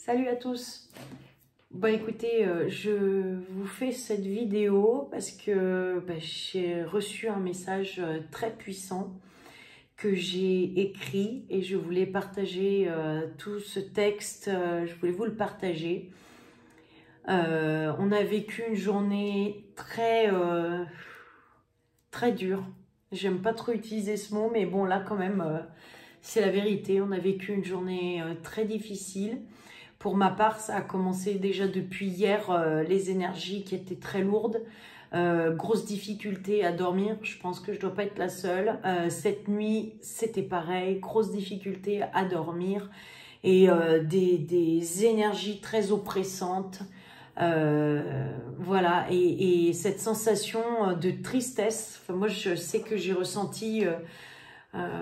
Salut à tous. Bon écoutez, je vous fais cette vidéo parce que j'ai reçu un message très puissant que j'ai écrit et je voulais partager tout ce texte, je voulais vous le partager. On a vécu une journée très dure. J'aime pas trop utiliser ce mot, mais bon là quand même, c'est la vérité. On a vécu une journée très difficile. Pour ma part, ça a commencé déjà depuis hier, les énergies qui étaient très lourdes. Grosse difficulté à dormir, je pense que je dois pas être la seule. Cette nuit, c'était pareil, grosse difficulté à dormir et des énergies très oppressantes. Voilà, et cette sensation de tristesse, enfin, moi je sais que j'ai ressenti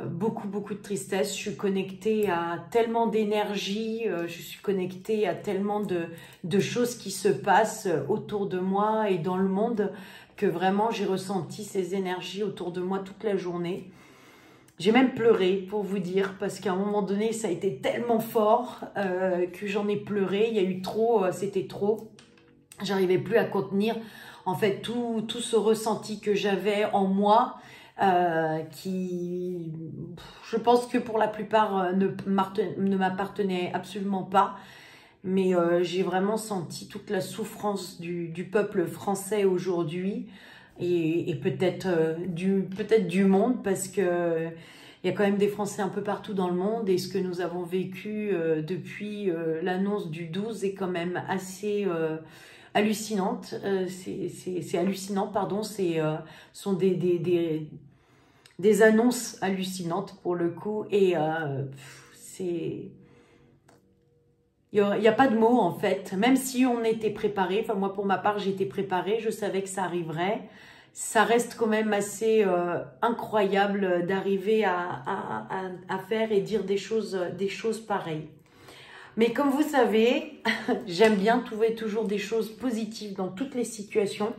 beaucoup de tristesse. Je suis connectée à tellement d'énergie, je suis connectée à tellement de choses qui se passent autour de moi et dans le monde que vraiment j'ai ressenti ces énergies autour de moi toute la journée. J'ai même pleuré pour vous dire, parce qu'à un moment donné ça a été tellement fort que j'en ai pleuré. Il y a eu trop, c'était trop. J'arrivais plus à contenir en fait tout ce ressenti que j'avais en moi, qui, je pense que pour la plupart ne m'appartenait absolument pas. Mais j'ai vraiment senti toute la souffrance du peuple français aujourd'hui et peut-être du monde, parce que il y a quand même des Français un peu partout dans le monde et ce que nous avons vécu depuis l'annonce du 12 est quand même assez hallucinante. C'est hallucinant, pardon. Sont des annonces hallucinantes pour le coup et c'est... Il n'y a pas de mots en fait, même si on était préparé. Enfin moi pour ma part j'étais préparée, je savais que ça arriverait. Ça reste quand même assez incroyable d'arriver à faire et dire des choses pareilles. Mais comme vous savez, j'aime bien trouver toujours des choses positives dans toutes les situations,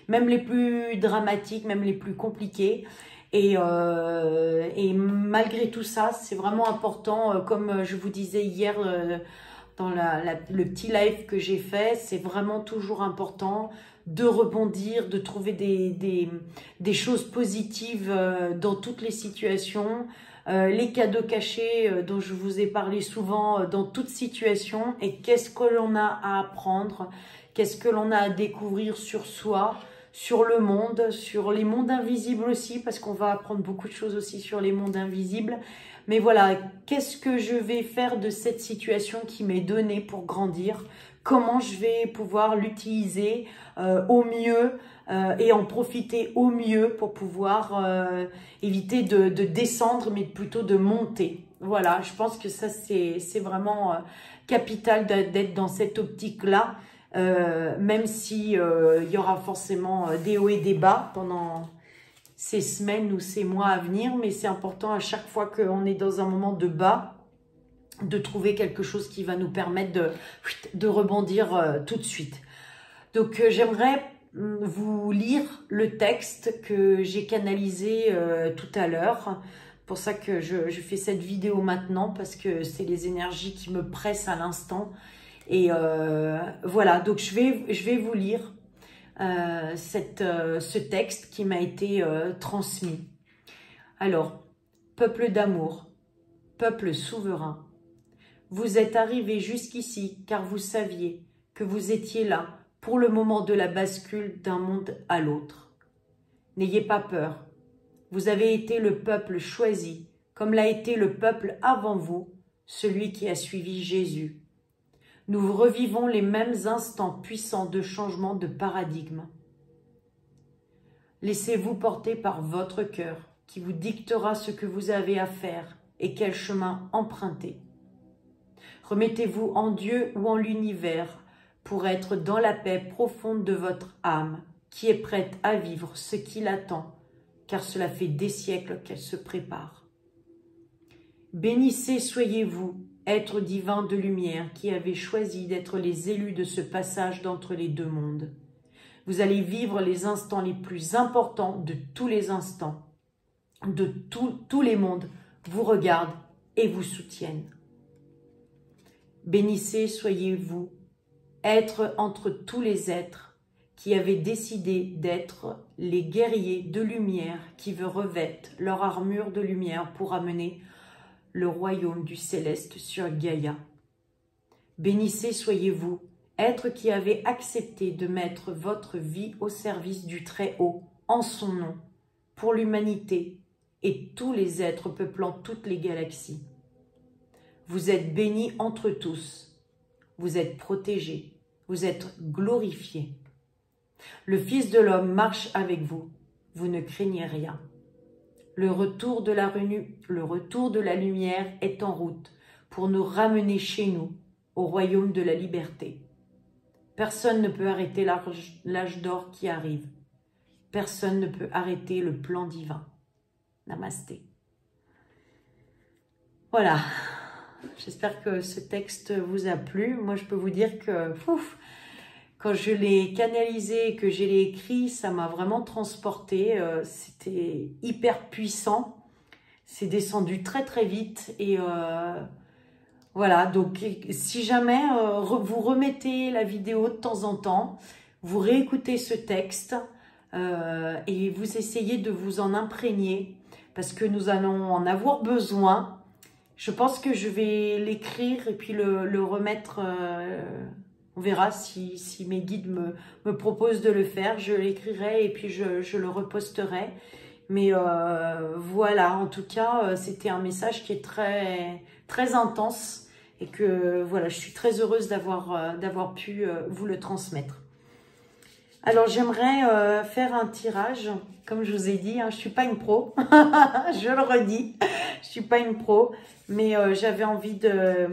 même les plus dramatiques, même les plus compliquées. Et malgré tout ça, c'est vraiment important, comme je vous disais hier dans le petit live que j'ai fait, c'est vraiment toujours important de rebondir, de trouver des choses positives dans toutes les situations. Les cadeaux cachés dont je vous ai parlé souvent dans toute situation, et qu'est-ce que l'on a à apprendre, qu'est-ce que l'on a à découvrir sur soi, sur le monde, sur les mondes invisibles aussi, parce qu'on va apprendre beaucoup de choses aussi sur les mondes invisibles. Mais voilà, qu'est-ce que je vais faire de cette situation qui m'est donnée pour grandir? Comment je vais pouvoir l'utiliser au mieux et en profiter au mieux pour pouvoir éviter de descendre, mais plutôt de monter. Voilà, je pense que ça, c'est vraiment capital d'être dans cette optique-là, même si il y aura forcément des hauts et des bas pendant ces semaines ou ces mois à venir, mais c'est important à chaque fois qu'on est dans un moment de bas, de trouver quelque chose qui va nous permettre de rebondir tout de suite. Donc j'aimerais vous lire le texte que j'ai canalisé tout à l'heure. Pour ça que je fais cette vidéo maintenant, parce que c'est les énergies qui me pressent à l'instant. Et voilà, donc je vais vous lire ce texte qui m'a été transmis. Alors, peuple d'amour, peuple souverain, vous êtes arrivés jusqu'ici car vous saviez que vous étiez là pour le moment de la bascule d'un monde à l'autre. N'ayez pas peur, vous avez été le peuple choisi, comme l'a été le peuple avant vous, celui qui a suivi Jésus. Nous revivons les mêmes instants puissants de changement de paradigme. Laissez-vous porter par votre cœur, qui vous dictera ce que vous avez à faire et quel chemin emprunter. Remettez-vous en Dieu ou en l'univers pour être dans la paix profonde de votre âme, qui est prête à vivre ce qui l'attend, car cela fait des siècles qu'elle se prépare. Bénissez, soyez-vous, êtres divins de lumière qui avez choisi d'être les élus de ce passage d'entre les deux mondes. Vous allez vivre les instants les plus importants de tous les instants. De tous les mondes vous regardent et vous soutiennent. Bénissez, soyez-vous, être entre tous les êtres qui avaient décidé d'être les guerriers de lumière qui revêtent leur armure de lumière pour amener le royaume du céleste sur Gaïa. Bénissez, soyez-vous, être qui avez accepté de mettre votre vie au service du Très-Haut en son nom, pour l'humanité et tous les êtres peuplant toutes les galaxies. Vous êtes bénis entre tous, vous êtes protégés, vous êtes glorifiés. Le Fils de l'homme marche avec vous, vous ne craignez rien. Le retour de la lumière est en route pour nous ramener chez nous, au royaume de la liberté. Personne ne peut arrêter l'âge d'or qui arrive. Personne ne peut arrêter le plan divin. Namasté. Voilà. J'espère que ce texte vous a plu. Moi, je peux vous dire que quand je l'ai canalisé, que je l'ai écrit, ça m'a vraiment transporté. C'était hyper puissant. C'est descendu très très vite. Et voilà, donc si jamais vous remettez la vidéo de temps en temps, vous réécoutez ce texte et vous essayez de vous en imprégner parce que nous allons en avoir besoin. Je pense que je vais l'écrire et puis le remettre, on verra si mes guides me proposent de le faire, je l'écrirai et puis je le reposterai. Mais voilà, en tout cas, c'était un message qui est très, très intense. Et que voilà, je suis très heureuse d'avoir pu vous le transmettre. Alors j'aimerais faire un tirage, comme je vous ai dit, hein, je ne suis pas une pro, je le redis, je ne suis pas une pro, mais j'avais envie de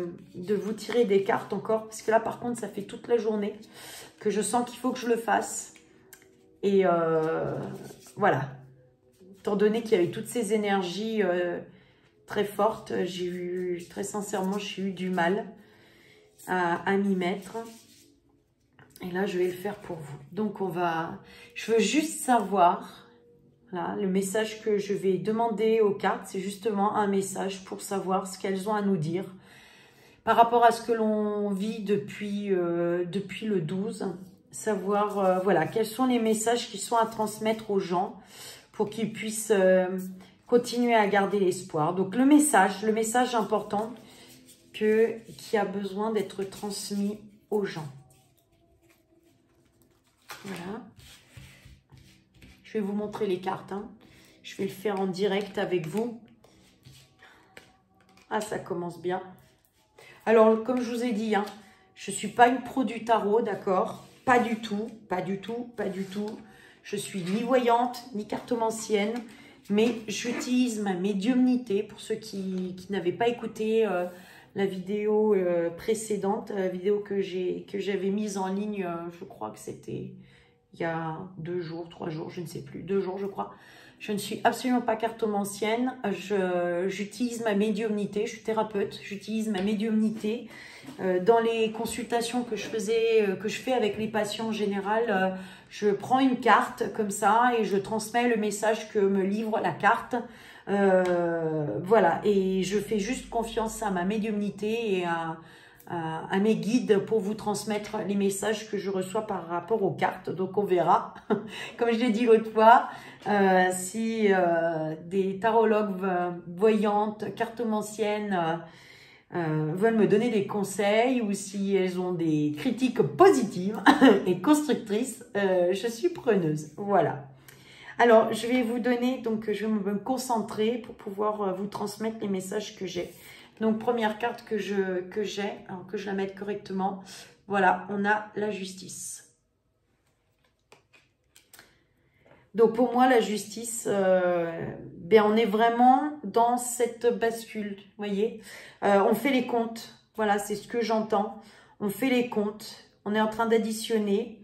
vous tirer des cartes encore, parce que là par contre ça fait toute la journée que je sens qu'il faut que je le fasse. Et voilà, étant donné qu'il y avait toutes ces énergies très forte, très sincèrement, j'ai eu du mal à m'y mettre. Et là, je vais le faire pour vous. Donc, je veux juste savoir, là, le message que je vais demander aux cartes, c'est justement un message pour savoir ce qu'elles ont à nous dire par rapport à ce que l'on vit depuis le 12. Savoir, voilà, quels sont les messages qui sont à transmettre aux gens pour qu'ils puissent continuer à garder l'espoir. Donc le message important qui a besoin d'être transmis aux gens. Voilà. Je vais vous montrer les cartes. Hein. Je vais le faire en direct avec vous. Ah, ça commence bien. Alors, comme je vous ai dit, hein, je ne suis pas une pro du tarot, d'accord? Pas du tout, pas du tout, pas du tout. Je suis ni voyante, ni cartomancienne. Mais j'utilise ma médiumnité, pour ceux qui n'avaient pas écouté la vidéo précédente, la vidéo que j'avais mise en ligne, je crois que c'était il y a 2 jours, 3 jours, je ne sais plus, 2 jours je crois. Je ne suis absolument pas cartomancienne, j'utilise ma médiumnité, je suis thérapeute, j'utilise ma médiumnité. Dans les consultations que je fais avec les patients en général, je prends une carte comme ça et je transmets le message que me livre la carte. Voilà, et je fais juste confiance à ma médiumnité et à mes guides pour vous transmettre les messages que je reçois par rapport aux cartes. Donc on verra, comme je l'ai dit l'autre fois, si des tarologues voyantes, cartomanciennes veulent me donner des conseils ou si elles ont des critiques positives et constructrices, je suis preneuse. Voilà. Alors, je vais vous donner, donc je vais me concentrer pour pouvoir vous transmettre les messages que j'ai. Donc, première carte que j'ai, alors que je la mette correctement. Voilà, on a la justice. Donc, pour moi, la justice, ben, on est vraiment dans cette bascule, vous voyez. On fait les comptes, voilà, c'est ce que j'entends. On fait les comptes, on est en train d'additionner.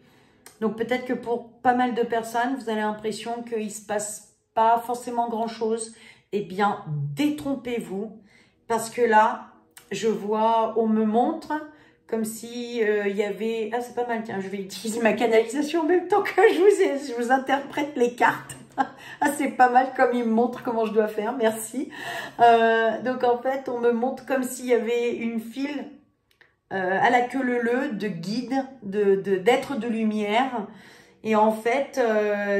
Donc, peut-être que pour pas mal de personnes, vous avez l'impression qu'il ne se passe pas forcément grand-chose. Eh bien, détrompez-vous. Parce que là, je vois, on me montre comme si il y avait... Ah, c'est pas mal, tiens, je vais utiliser ma canalisation en même temps que je vous interprète les cartes. Ah, c'est pas mal comme il me montre comment je dois faire, merci. Donc, en fait, on me montre comme s'il y avait une file à la queue leu-leu de guides, d'êtres de lumière. Et en fait,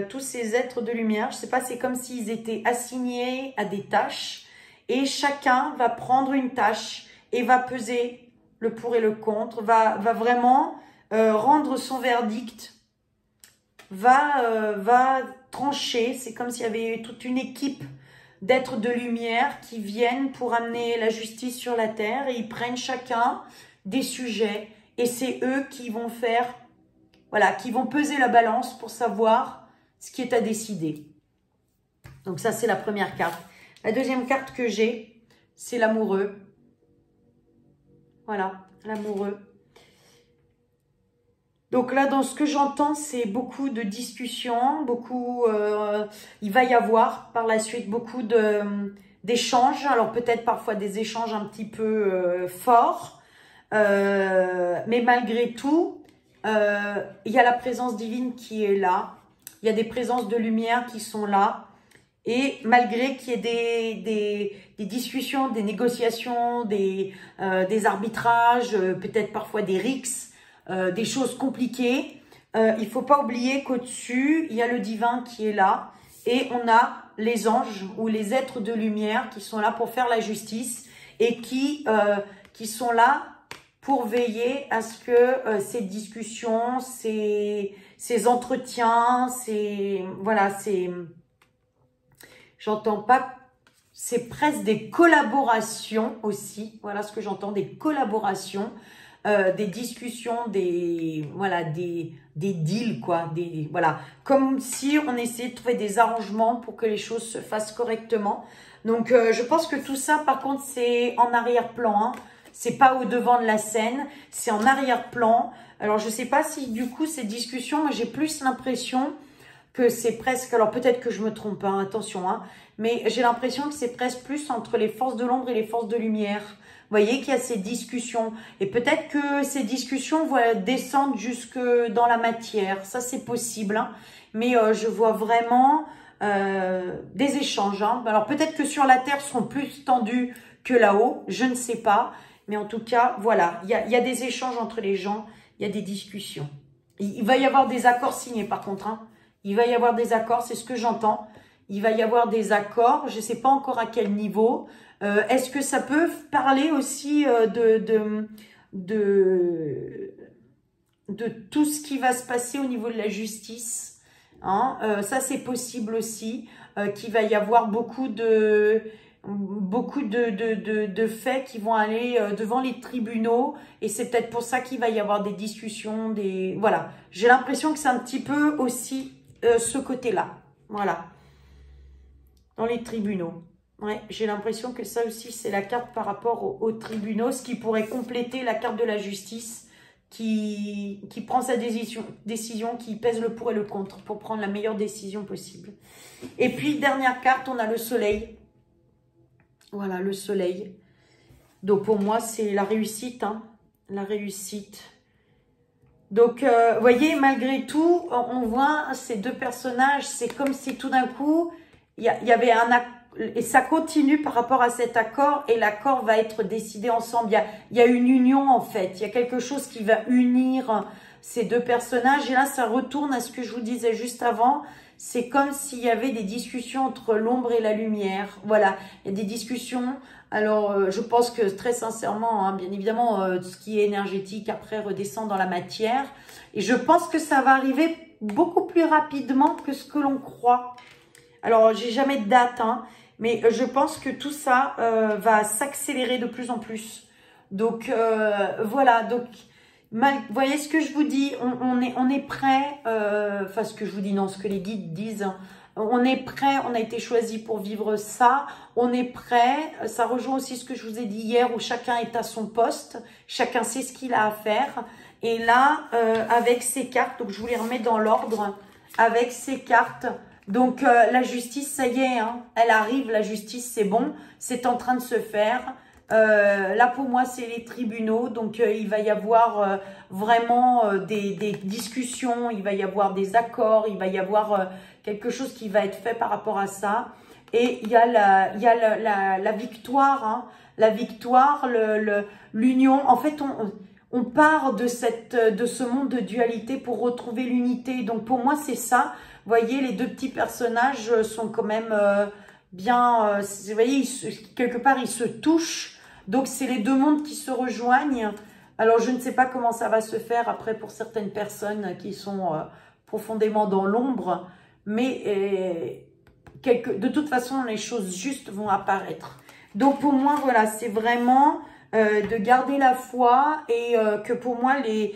tous ces êtres de lumière, je sais pas, c'est comme s'ils étaient assignés à des tâches et chacun va prendre une tâche et va peser le pour et le contre, va vraiment rendre son verdict, va trancher. C'est comme s'il y avait toute une équipe d'êtres de lumière qui viennent pour amener la justice sur la terre et ils prennent chacun des sujets et c'est eux qui vont faire, voilà, qui vont peser la balance pour savoir ce qui est à décider. Donc ça, c'est la première carte. La deuxième carte que j'ai, c'est l'amoureux. Voilà, l'amoureux. Donc là, dans ce que j'entends, c'est beaucoup de discussions, il va y avoir par la suite beaucoup d'échanges. Alors peut-être parfois des échanges un petit peu forts, mais malgré tout, il y a la présence divine qui est là. Il y a des présences de lumière qui sont là. Et malgré qu'il y ait des discussions, des négociations, des arbitrages, peut-être parfois des rixes, des choses compliquées, il ne faut pas oublier qu'au-dessus, il y a le divin qui est là. Et on a les anges ou les êtres de lumière qui sont là pour faire la justice et qui sont là pour veiller à ce que ces discussions, ces entretiens, j'entends pas, c'est presque des collaborations aussi, voilà ce que j'entends, des collaborations, des discussions, des deals, quoi, voilà, comme si on essayait de trouver des arrangements pour que les choses se fassent correctement. Donc je pense que tout ça, par contre, c'est en arrière-plan, hein. C'est pas au devant de la scène, c'est en arrière-plan. Alors je sais pas si du coup ces discussions, moi j'ai plus l'impression que c'est presque, alors peut-être que je me trompe, hein, attention, hein, mais j'ai l'impression que c'est presque plus entre les forces de l'ombre et les forces de lumière. Vous voyez qu'il y a ces discussions. Et peut-être que ces discussions vont descendre jusque dans la matière. Ça, c'est possible, hein. Mais je vois vraiment des échanges, hein. Alors peut-être que sur la terre seront plus tendus que là-haut, je ne sais pas. Mais en tout cas, voilà, il y a des échanges entre les gens, il y a des discussions. Il va y avoir des accords signés par contre, hein. Il va y avoir des accords, c'est ce que j'entends. Il va y avoir des accords, je ne sais pas encore à quel niveau. Est-ce que ça peut parler aussi de tout ce qui va se passer au niveau de la justice, hein? Ça, c'est possible aussi, qu'il va y avoir beaucoup de faits qui vont aller devant les tribunaux et c'est peut-être pour ça qu'il va y avoir des discussions, voilà. J'ai l'impression que c'est un petit peu aussi ce côté-là, voilà, dans les tribunaux. Ouais, j'ai l'impression que ça aussi, c'est la carte par rapport aux tribunaux, ce qui pourrait compléter la carte de la justice qui prend sa décision, qui pèse le pour et le contre pour prendre la meilleure décision possible. Et puis, dernière carte, on a le soleil. Voilà, le soleil. Donc, pour moi, c'est la réussite, hein, la réussite. Donc, vous voyez, malgré tout, on voit ces deux personnages, c'est comme si tout d'un coup, il y avait un accord, et ça continue par rapport à cet accord, et l'accord va être décidé ensemble. Il y a une union, en fait. Il y a quelque chose qui va unir ces deux personnages. Et là, ça retourne à ce que je vous disais juste avant. C'est comme s'il y avait des discussions entre l'ombre et la lumière. Voilà, il y a des discussions. Alors, je pense que très sincèrement, hein, bien évidemment, ce qui est énergétique, après, redescend dans la matière. Et je pense que ça va arriver beaucoup plus rapidement que ce que l'on croit. Alors, j'ai jamais de date, hein, mais je pense que tout ça va s'accélérer de plus en plus. Donc, voilà. Donc, vous voyez ce que je vous dis, on est prêt, enfin ce que je vous dis, non, ce que les guides disent, hein, on est prêt, on a été choisi pour vivre ça, on est prêt, ça rejoint aussi ce que je vous ai dit hier où chacun est à son poste, chacun sait ce qu'il a à faire. Et là, avec ces cartes, donc je vous les remets dans l'ordre, avec ces cartes, donc la justice, ça y est, hein, elle arrive, la justice, c'est bon, c'est en train de se faire. Là pour moi c'est les tribunaux, donc il va y avoir vraiment des discussions, il va y avoir des accords, il va y avoir quelque chose qui va être fait par rapport à ça. Et il y a la victoire, hein, la victoire, l'union. En fait, on part de ce monde de dualité pour retrouver l'unité. Donc pour moi, c'est ça. Vous voyez, les deux petits personnages sont quand même bien... vous voyez, quelque part, ils se touchent. Donc c'est les deux mondes qui se rejoignent. Alors je ne sais pas comment ça va se faire après pour certaines personnes qui sont profondément dans l'ombre. Mais de toute façon, les choses justes vont apparaître. Donc pour moi, voilà, c'est vraiment de garder la foi et que pour moi, les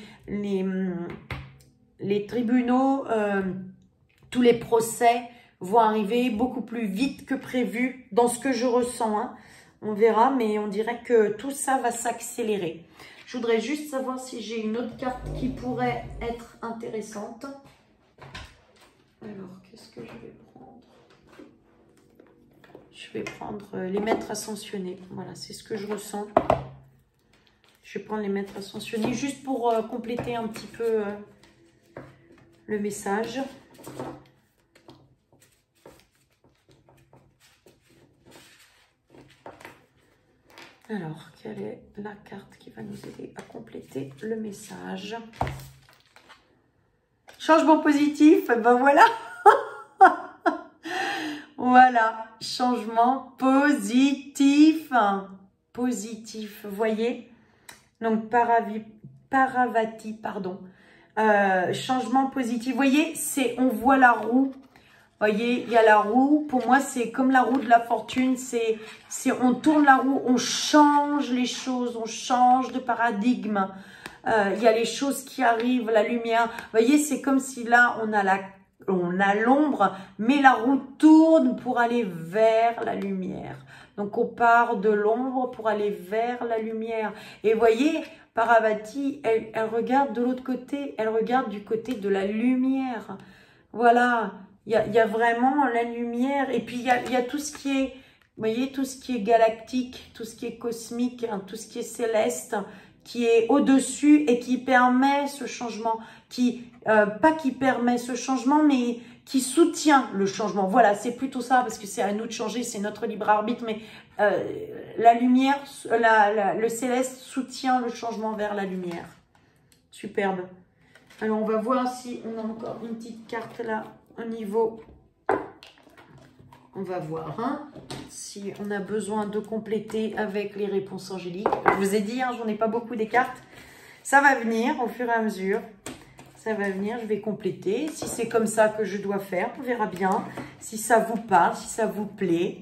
tribunaux, tous les procès vont arriver beaucoup plus vite que prévu dans ce que je ressens. Hein. On verra, mais on dirait que tout ça va s'accélérer. Je voudrais juste savoir si j'ai une autre carte qui pourrait être intéressante. Alors, qu'est-ce que je vais prendre? Je vais prendre les maîtres ascensionnés. Voilà, c'est ce que je ressens. Je vais prendre les maîtres ascensionnés juste pour compléter un petit peu le message. Alors, quelle est la carte qui va nous aider à compléter le message? Changement positif, ben voilà. Voilà, changement positif. Positif, vous voyez? Donc, Paravati, pardon. Changement positif. Vous voyez, on voit la roue. Vous voyez, il y a la roue. Pour moi, c'est comme la roue de la fortune. On tourne la roue, on change les choses, on change de paradigme. Il y a les choses qui arrivent, la lumière. Vous voyez, c'est comme si là, on a l'ombre, mais la roue tourne pour aller vers la lumière. Donc, on part de l'ombre pour aller vers la lumière. Et vous voyez, Paravati, elle regarde de l'autre côté. Elle regarde du côté de la lumière. Voilà. Il y a vraiment la lumière. Et puis, il y a tout ce qui est, vous voyez, tout ce qui est galactique, tout ce qui est cosmique, hein, tout ce qui est céleste, qui est au-dessus et qui permet ce changement. Pas qui permet ce changement, mais qui soutient le changement. Voilà, c'est plutôt ça, parce que c'est à nous de changer, c'est notre libre arbitre. Mais la lumière, le céleste soutient le changement vers la lumière. Superbe. Alors, on va voir si on a encore une petite carte là. Au niveau, on va voir hein, si on a besoin de compléter avec les réponses angéliques. Je vous ai dit, hein, j'en ai pas beaucoup des cartes. Ça va venir au fur et à mesure. Ça va venir, je vais compléter. Si c'est comme ça que je dois faire, on verra bien. Si ça vous parle, si ça vous plaît.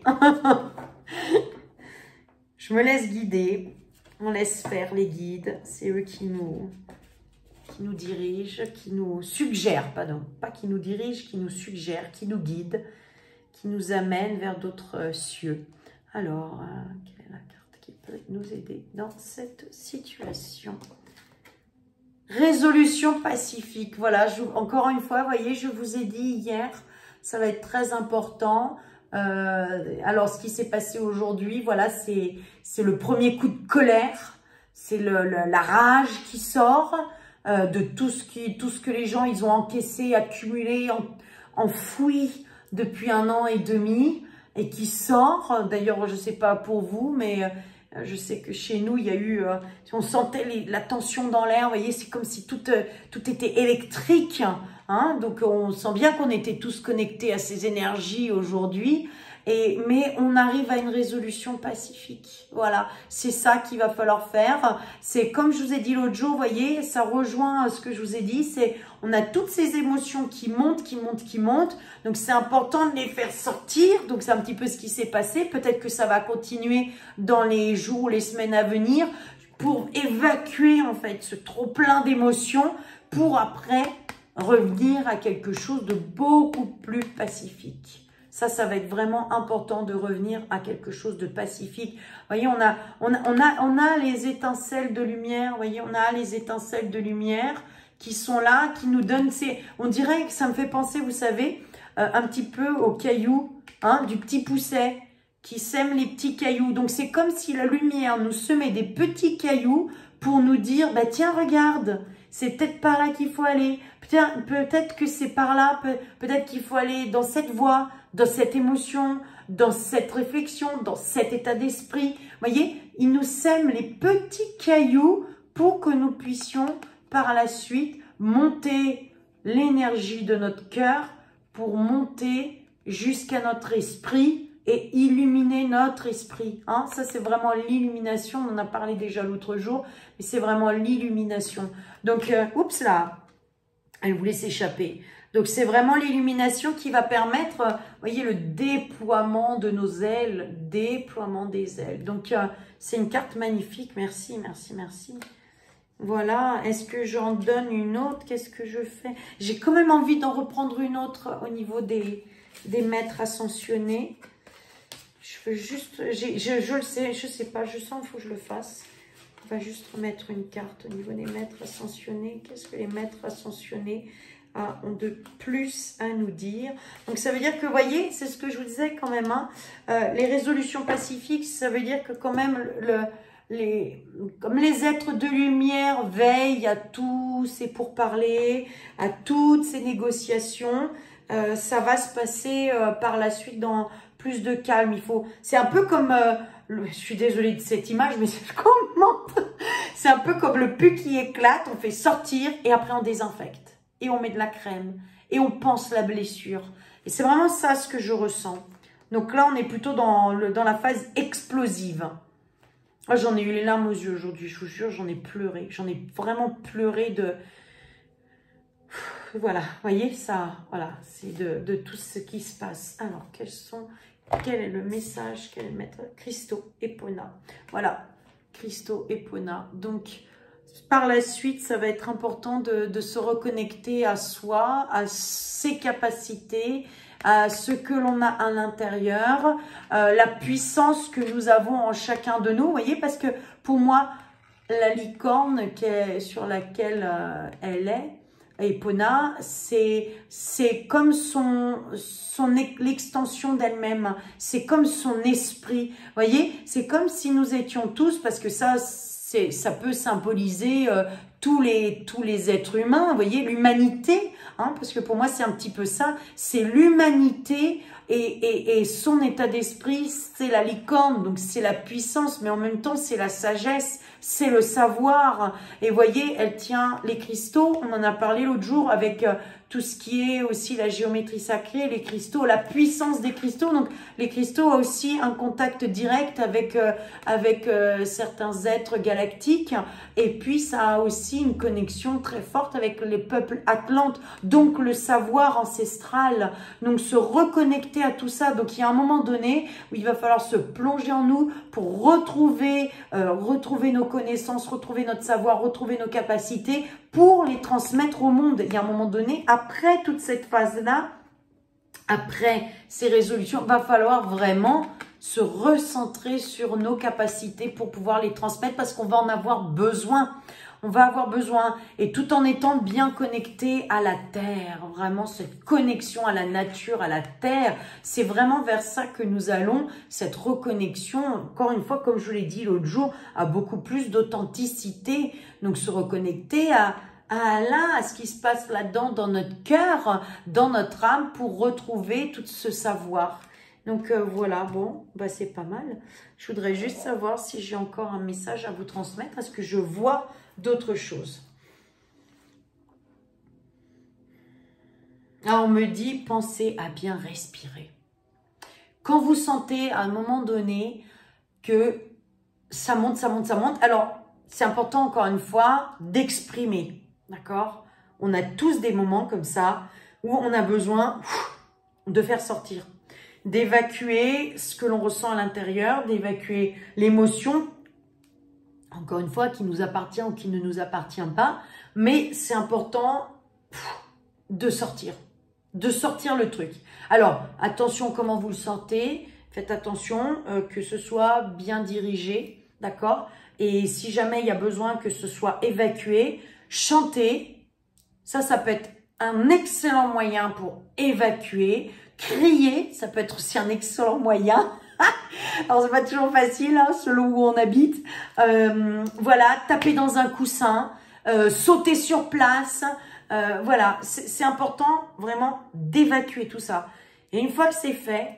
Je me laisse guider. On laisse faire les guides. C'est eux qui nous dirigent, qui nous suggèrent, pardon, pas qui nous dirigent, qui nous suggèrent, qui nous guident, qui nous amènent vers d'autres cieux. Alors, quelle est la carte qui peut nous aider dans cette situation? Résolution pacifique. Voilà, encore une fois, vous voyez, je vous ai dit hier, ça va être très important. Alors, ce qui s'est passé aujourd'hui, voilà, c'est le premier coup de colère, c'est la rage qui sort. De tout ce que les gens ils ont encaissé, accumulé, enfoui depuis 1 an et demi et qui sort. D'ailleurs, je ne sais pas pour vous, mais je sais que chez nous, il y a eu, on sentait la tension dans l'air. Vous voyez, c'est comme si tout était électrique. Hein, donc, on sent bien qu'on était tous connectés à ces énergies aujourd'hui. Mais on arrive à une résolution pacifique. Voilà, c'est ça qu'il va falloir faire. C'est comme je vous ai dit l'autre jour, vous voyez, ça rejoint ce que je vous ai dit. C'est on a toutes ces émotions qui montent, qui montent, qui montent. Donc, c'est important de les faire sortir. Donc, c'est un petit peu ce qui s'est passé. Peut-être que ça va continuer dans les jours, les semaines à venir pour évacuer en fait ce trop-plein d'émotions pour après revenir à quelque chose de beaucoup plus pacifique. Ça va être vraiment important de revenir à quelque chose de pacifique. Vous voyez, on a les étincelles de lumière. Vous voyez, on a les étincelles de lumière qui sont là, qui nous donnent on dirait que ça me fait penser, vous savez, un petit peu aux cailloux, hein, du petit pousset qui sème les petits cailloux. Donc, c'est comme si la lumière nous semait des petits cailloux pour nous dire, bah tiens, regarde, c'est peut-être par là qu'il faut aller. Peut-être que c'est par là, peut-être qu'il faut aller dans cette voie, dans cette émotion, dans cette réflexion, dans cet état d'esprit. Vous voyez, il nous sème les petits cailloux pour que nous puissions par la suite monter l'énergie de notre cœur pour monter jusqu'à notre esprit et illuminer notre esprit. Hein? Ça, c'est vraiment l'illumination. On en a parlé déjà l'autre jour, mais c'est vraiment l'illumination. Donc, oups là, elle voulait s'échapper. Donc, c'est vraiment l'illumination qui va permettre, vous voyez, le déploiement de nos ailes, déploiement des ailes. Donc, c'est une carte magnifique. Merci, merci, merci. Voilà. Est-ce que j'en donne une autre? Qu'est-ce que je fais? J'ai quand même envie d'en reprendre une autre au niveau des maîtres ascensionnés. Je veux juste, je le sais, je sais pas, je sens qu'il faut que je le fasse. On va juste remettre une carte au niveau des maîtres ascensionnés. Qu'est-ce que les maîtres ascensionnés ont de plus à nous dire? Donc ça veut dire que, vous voyez, c'est ce que je vous disais quand même, hein, les résolutions pacifiques, ça veut dire que quand même, comme les êtres de lumière veillent à tous ces pourparlers, à toutes ces négociations, ça va se passer par la suite dans plus de calme. C'est un peu comme, je suis désolée de cette image, mais c'est un peu comme le pu qui éclate, on fait sortir et après on désinfecte. Et on met de la crème et on pense la blessure. Et c'est vraiment ça ce que je ressens. Donc là, on est plutôt dans la phase explosive. Oh, j'en ai eu les larmes aux yeux aujourd'hui, je vous jure, j'en ai pleuré. J'en ai vraiment pleuré de... Voilà, vous voyez, ça, voilà, c'est de tout ce qui se passe. Alors, quel est le message, quel est le maître? Christo Epona. Voilà, Christo Epona. Donc, par la suite, ça va être important de se reconnecter à soi, à ses capacités, à ce que l'on a à l'intérieur, la puissance que nous avons en chacun de nous. Vous voyez, parce que pour moi, la licorne sur laquelle elle est, Epona, c'est comme l'extension d'elle-même, c'est comme son esprit. Vous voyez, c'est comme si nous étions tous, parce que ça peut symboliser tous les êtres humains, vous voyez, l'humanité, hein, parce que pour moi c'est un petit peu ça, c'est l'humanité et son état d'esprit, c'est la licorne, donc c'est la puissance, mais en même temps c'est la sagesse, c'est le savoir. Et vous voyez, elle tient les cristaux, on en a parlé l'autre jour avec tout ce qui est aussi la géométrie sacrée, les cristaux, la puissance des cristaux. Donc les cristaux ont aussi un contact direct avec certains êtres galactiques, et puis ça a aussi une connexion très forte avec les peuples atlantes, donc le savoir ancestral, donc se reconnecter à tout ça. Donc il y a un moment donné où il va falloir se plonger en nous pour retrouver nos connaissances, retrouver notre savoir, retrouver nos capacités pour les transmettre au monde. Il y a un moment donné, après toute cette phase-là, après ces résolutions, il va falloir vraiment se recentrer sur nos capacités pour pouvoir les transmettre, parce qu'on va en avoir besoin. On va avoir besoin, et tout en étant bien connecté à la terre, vraiment cette connexion à la nature, à la terre, c'est vraiment vers ça que nous allons, cette reconnexion, encore une fois, comme je vous l'ai dit l'autre jour, à beaucoup plus d'authenticité, donc se reconnecter à ce qui se passe là-dedans, dans notre cœur, dans notre âme, pour retrouver tout ce savoir. Donc voilà, bon, bah c'est pas mal. Je voudrais juste savoir si j'ai encore un message à vous transmettre. Est-ce que je vois d'autres choses? Alors, on me dit, pensez à bien respirer. Quand vous sentez à un moment donné que ça monte, ça monte, ça monte, alors c'est important encore une fois d'exprimer, d'accord? On a tous des moments comme ça où on a besoin de faire sortir, d'évacuer ce que l'on ressent à l'intérieur, d'évacuer l'émotion, encore une fois, qui nous appartient ou qui ne nous appartient pas, mais c'est important de sortir le truc. Alors, attention comment vous le sentez, faites attention que ce soit bien dirigé, d'accord? Et si jamais il y a besoin que ce soit évacué, chanter, ça peut être un excellent moyen pour évacuer. Crier, ça peut être aussi un excellent moyen. Alors, c'est pas toujours facile, hein, selon où on habite. Voilà, taper dans un coussin, sauter sur place. Voilà, c'est important vraiment d'évacuer tout ça. Et une fois que c'est fait,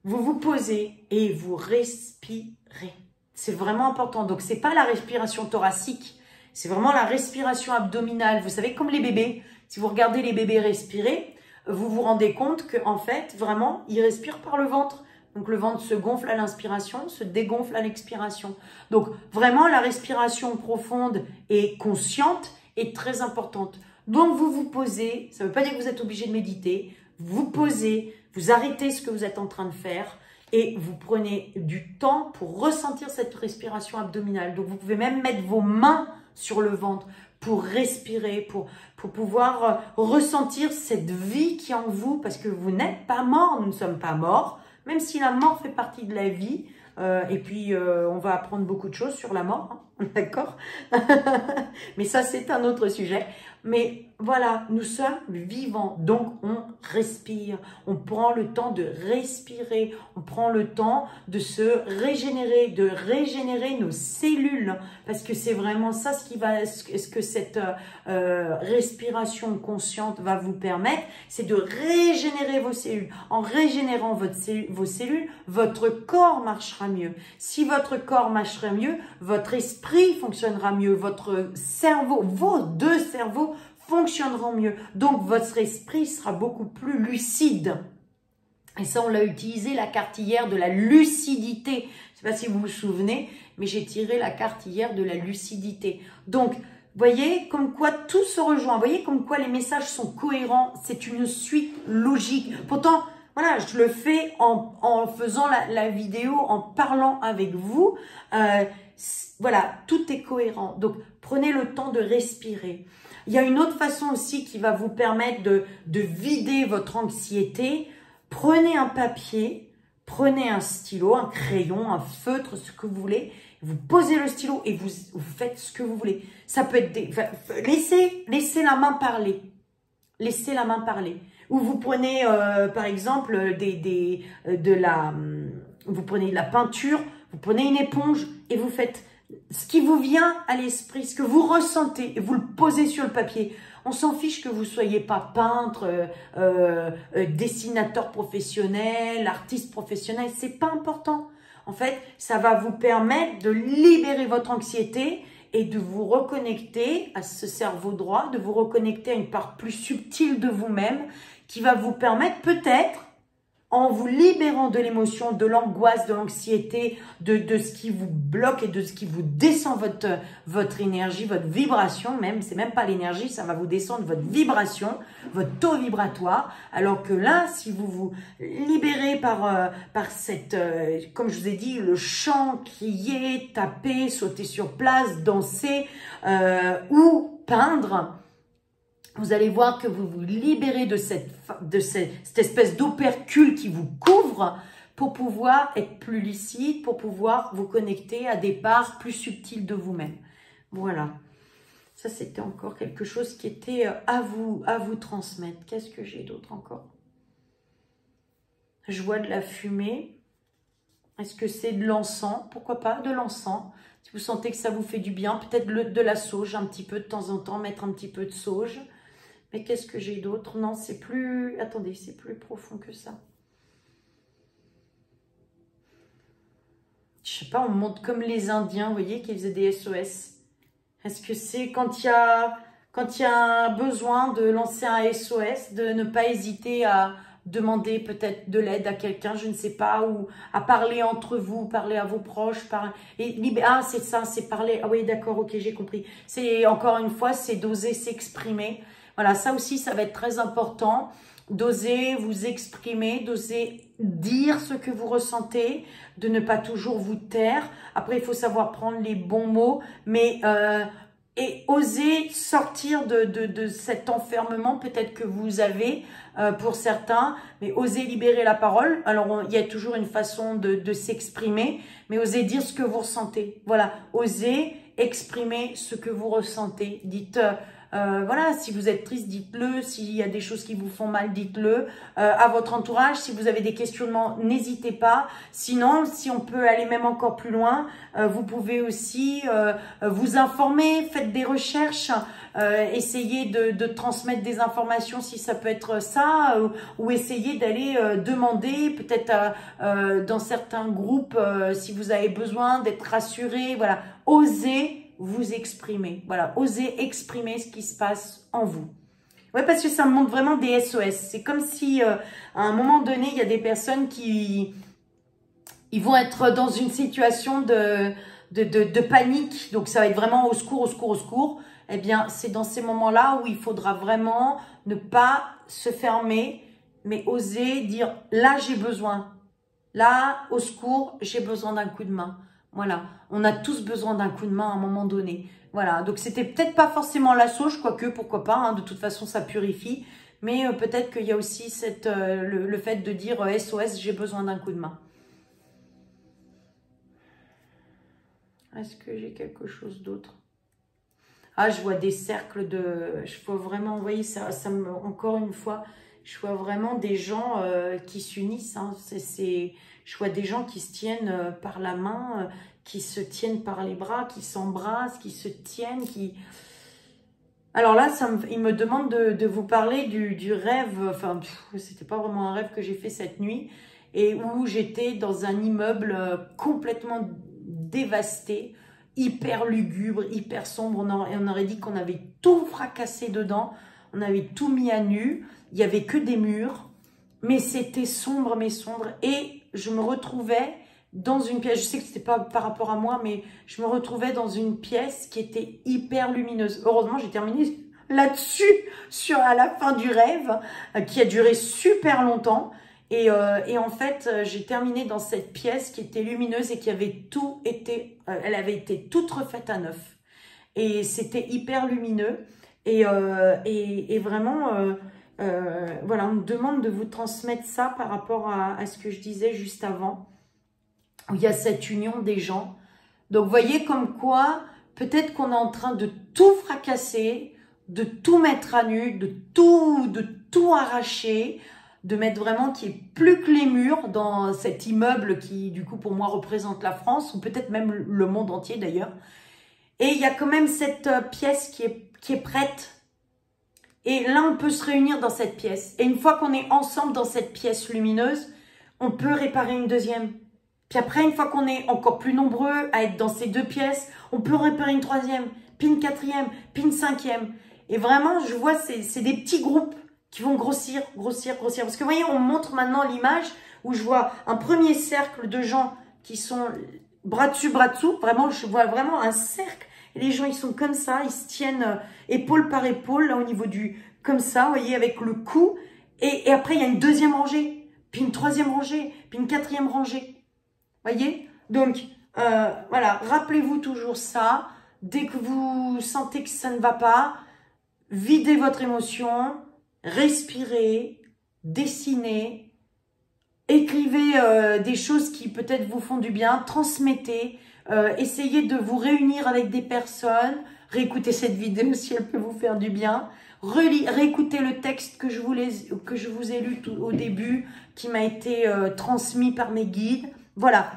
vous vous posez et vous respirez. C'est vraiment important. Donc, c'est pas la respiration thoracique, C'est vraiment la respiration abdominale. Vous savez, comme les bébés, si vous regardez les bébés respirer, vous vous rendez compte qu'en fait, vraiment, ils respirent par le ventre. Donc, le ventre se gonfle à l'inspiration, se dégonfle à l'expiration. Donc, vraiment, la respiration profonde et consciente est très importante. Donc, vous vous posez, ça ne veut pas dire que vous êtes obligé de méditer, vous posez, vous arrêtez ce que vous êtes en train de faire et vous prenez du temps pour ressentir cette respiration abdominale. Donc, vous pouvez même mettre vos mains sur le ventre pour respirer, pour pouvoir ressentir cette vie qui est en vous, parce que vous n'êtes pas mort, nous ne sommes pas morts, même si la mort fait partie de la vie. Et puis, on va apprendre beaucoup de choses sur la mort, hein, d'accord. Mais ça, c'est un autre sujet. Mais voilà, nous sommes vivants, donc on respire. On prend le temps de respirer. On prend le temps de se régénérer, de régénérer nos cellules. Parce que c'est vraiment ça ce que cette respiration consciente va vous permettre. C'est de régénérer vos cellules. En régénérant vos cellules, votre corps marchera mieux. Si votre corps marchera mieux, votre esprit fonctionnera mieux. Votre cerveau, vos deux cerveaux fonctionneront mieux. Donc, votre esprit sera beaucoup plus lucide. Et ça, on l'a utilisé, la carte hier de la lucidité. Je ne sais pas si vous vous souvenez, mais j'ai tiré la carte hier de la lucidité. Donc, voyez comme quoi tout se rejoint. Vous voyez comme quoi les messages sont cohérents. C'est une suite logique. Pourtant, voilà, je le fais en faisant la vidéo, en parlant avec vous. Voilà, tout est cohérent. Donc, prenez le temps de respirer. Il y a une autre façon aussi qui va vous permettre de vider votre anxiété. Prenez un papier, prenez un stylo, un crayon, un feutre, ce que vous voulez. Vous posez le stylo et vous faites ce que vous voulez. Ça peut être laissez la main parler. Laissez la main parler. Ou vous prenez, par exemple, vous prenez de la peinture, vous prenez une éponge et vous faites ce qui vous vient à l'esprit, ce que vous ressentez, et vous le posez sur le papier. On s'en fiche que vous soyez pas peintre, dessinateur professionnel, artiste professionnel, c'est pas important. En fait, ça va vous permettre de libérer votre anxiété et de vous reconnecter à ce cerveau droit, de vous reconnecter à une part plus subtile de vous-même qui va vous permettre peut-être, en vous libérant de l'émotion, de l'angoisse, de l'anxiété, de ce qui vous bloque et de ce qui vous descend votre énergie, votre vibration même, c'est même pas l'énergie, ça va vous descendre votre vibration, votre taux vibratoire, alors que là, si vous vous libérez par cette, comme je vous ai dit, le chant, crier, taper, sauter sur place, danser ou peindre, vous allez voir que vous vous libérez de cette espèce d'opercule qui vous couvre pour pouvoir être plus lucide, pour pouvoir vous connecter à des parts plus subtiles de vous-même. Voilà. Ça, c'était encore quelque chose qui était à vous transmettre. Qu'est-ce que j'ai d'autre encore? Je vois de la fumée. Est-ce que c'est de l'encens? Pourquoi pas de l'encens? Si vous sentez que ça vous fait du bien, peut-être de la sauge un petit peu de temps en temps, mettre un petit peu de sauge. Mais qu'est-ce que j'ai d'autre? Non, c'est plus... Attendez, c'est plus profond que ça. Je sais pas, on monte comme les Indiens, vous voyez, qui faisaient des SOS. Est-ce que c'est quand il y a besoin de lancer un SOS, de ne pas hésiter à demander peut-être de l'aide à quelqu'un, je ne sais pas, ou à parler entre vous, parler à vos proches, ah, c'est ça, c'est parler, ah oui, d'accord, ok, j'ai compris. C'est, encore une fois, c'est d'oser s'exprimer. Voilà, ça aussi, ça va être très important, d'oser vous exprimer, d'oser dire ce que vous ressentez, de ne pas toujours vous taire. Après, il faut savoir prendre les bons mots, mais et oser sortir de cet enfermement peut-être que vous avez pour certains, mais oser libérer la parole. Alors, il y a toujours une façon de s'exprimer, mais oser dire ce que vous ressentez. Voilà, oser exprimer ce que vous ressentez. Dites... voilà, si vous êtes triste, dites-le. S'il y a des choses qui vous font mal, dites-le à votre entourage. Si vous avez des questionnements, n'hésitez pas. Sinon, si on peut aller même encore plus loin, vous pouvez aussi vous informer, faites des recherches, essayez de transmettre des informations si ça peut être ça, ou essayez d'aller demander peut-être dans certains groupes si vous avez besoin d'être rassuré. Voilà, osez vous exprimer. Voilà, osez exprimer ce qui se passe en vous. Ouais, parce que ça me montre vraiment des SOS. C'est comme si, à un moment donné, il y a des personnes qui ils vont être dans une situation de panique. Donc, ça va être vraiment au secours, au secours, au secours. Eh bien, c'est dans ces moments-là où il faudra vraiment ne pas se fermer, mais oser dire, là, j'ai besoin. Là, au secours, j'ai besoin d'un coup de main. Voilà, on a tous besoin d'un coup de main à un moment donné. Voilà, donc c'était peut-être pas forcément la sauge, quoique, pourquoi pas, hein, de toute façon, ça purifie. Mais peut-être qu'il y a aussi le fait de dire SOS, j'ai besoin d'un coup de main. Est-ce que j'ai quelque chose d'autre? Ah, je vois des cercles de... Je vois vraiment, vous voyez, encore une fois, je vois vraiment des gens qui s'unissent. Hein. Je vois des gens qui se tiennent par la main, qui se tiennent par les bras, qui s'embrassent, qui se tiennent, qui... Alors là, il me demande de vous parler du rêve. Enfin, c'était pas vraiment un rêve que j'ai fait cette nuit. Et où j'étais dans un immeuble complètement dévasté, hyper lugubre, hyper sombre. On aurait dit qu'on avait tout fracassé dedans. On avait tout mis à nu. Il n'y avait que des murs. Mais c'était sombre, mais sombre. Et je me retrouvais dans une pièce. Je sais que ce n'était pas par rapport à moi, mais je me retrouvais dans une pièce qui était hyper lumineuse. Heureusement, j'ai terminé là-dessus, à la fin du rêve, qui a duré super longtemps. Et en fait, j'ai terminé dans cette pièce qui était lumineuse et qui avait tout été, elle avait été toute refaite à neuf. Et c'était hyper lumineux. Et vraiment, voilà, on me demande de vous transmettre ça par rapport à ce que je disais juste avant. Où il y a cette union des gens. Donc, vous voyez comme quoi, peut-être qu'on est en train de tout fracasser, de tout mettre à nu, de tout arracher, de mettre vraiment qu'il n'y ait plus que les murs dans cet immeuble qui, du coup, pour moi, représente la France, ou peut-être même le monde entier d'ailleurs. Et il y a quand même cette pièce qui est prête. Et là, on peut se réunir dans cette pièce. Et une fois qu'on est ensemble dans cette pièce lumineuse, on peut réparer une deuxième. Puis après, une fois qu'on est encore plus nombreux à être dans ces deux pièces, on peut réparer une troisième, puis une quatrième, puis une cinquième. Et vraiment, je vois, c'est des petits groupes qui vont grossir, grossir, grossir. Parce que vous voyez, on montre maintenant l'image où je vois un premier cercle de gens qui sont bras dessus, bras dessous. Vraiment, je vois vraiment un cercle. Et les gens, ils sont comme ça, ils se tiennent épaule par épaule, là au niveau du... Comme ça, vous voyez, avec le cou. Et après, il y a une deuxième rangée, puis une troisième rangée, puis une quatrième rangée. Voyez? Donc, voilà, rappelez-vous toujours ça. Dès que vous sentez que ça ne va pas, videz votre émotion, respirez, dessinez, écrivez des choses qui peut-être vous font du bien, transmettez, essayez de vous réunir avec des personnes, réécoutez cette vidéo si elle peut vous faire du bien, réécoutez le texte que je vous ai lu au début, qui m'a été transmis par mes guides. Voilà,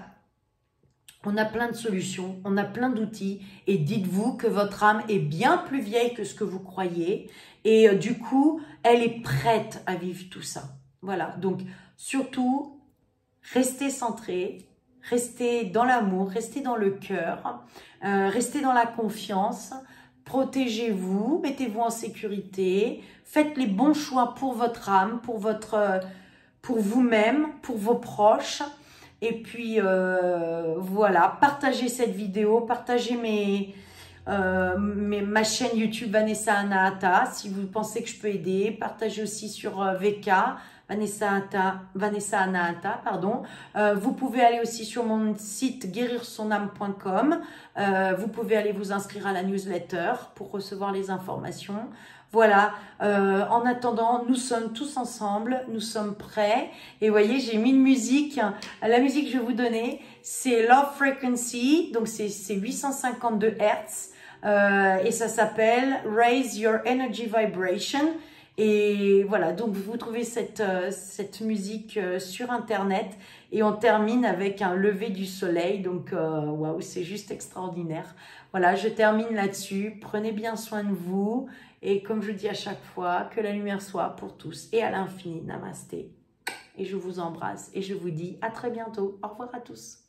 on a plein de solutions, on a plein d'outils et dites-vous que votre âme est bien plus vieille que ce que vous croyez et du coup, elle est prête à vivre tout ça. Voilà, donc surtout, restez centré, restez dans l'amour, restez dans le cœur, restez dans la confiance, protégez-vous, mettez-vous en sécurité, faites les bons choix pour votre âme, pour vous-même, pour vos proches. Et puis, voilà, partagez cette vidéo, partagez ma chaîne YouTube Vanessa Anahata, si vous pensez que je peux aider. Partagez aussi sur VK, Vanessa Anahata, pardon. Vous pouvez aller aussi sur mon site guérirsonâme.com. Vous pouvez aller vous inscrire à la newsletter pour recevoir les informations. Voilà, en attendant, nous sommes tous ensemble, nous sommes prêts. Et vous voyez, j'ai mis une musique. La musique que je vais vous donner, c'est Love Frequency, donc c'est 852 Hz. Et ça s'appelle Raise Your Energy Vibration. Et voilà, donc vous trouvez cette musique sur Internet. Et on termine avec un lever du soleil. Donc, waouh, c'est juste extraordinaire. Voilà, je termine là-dessus. Prenez bien soin de vous. Et comme je dis à chaque fois, que la lumière soit pour tous et à l'infini. Namasté. Et je vous embrasse et je vous dis à très bientôt. Au revoir à tous.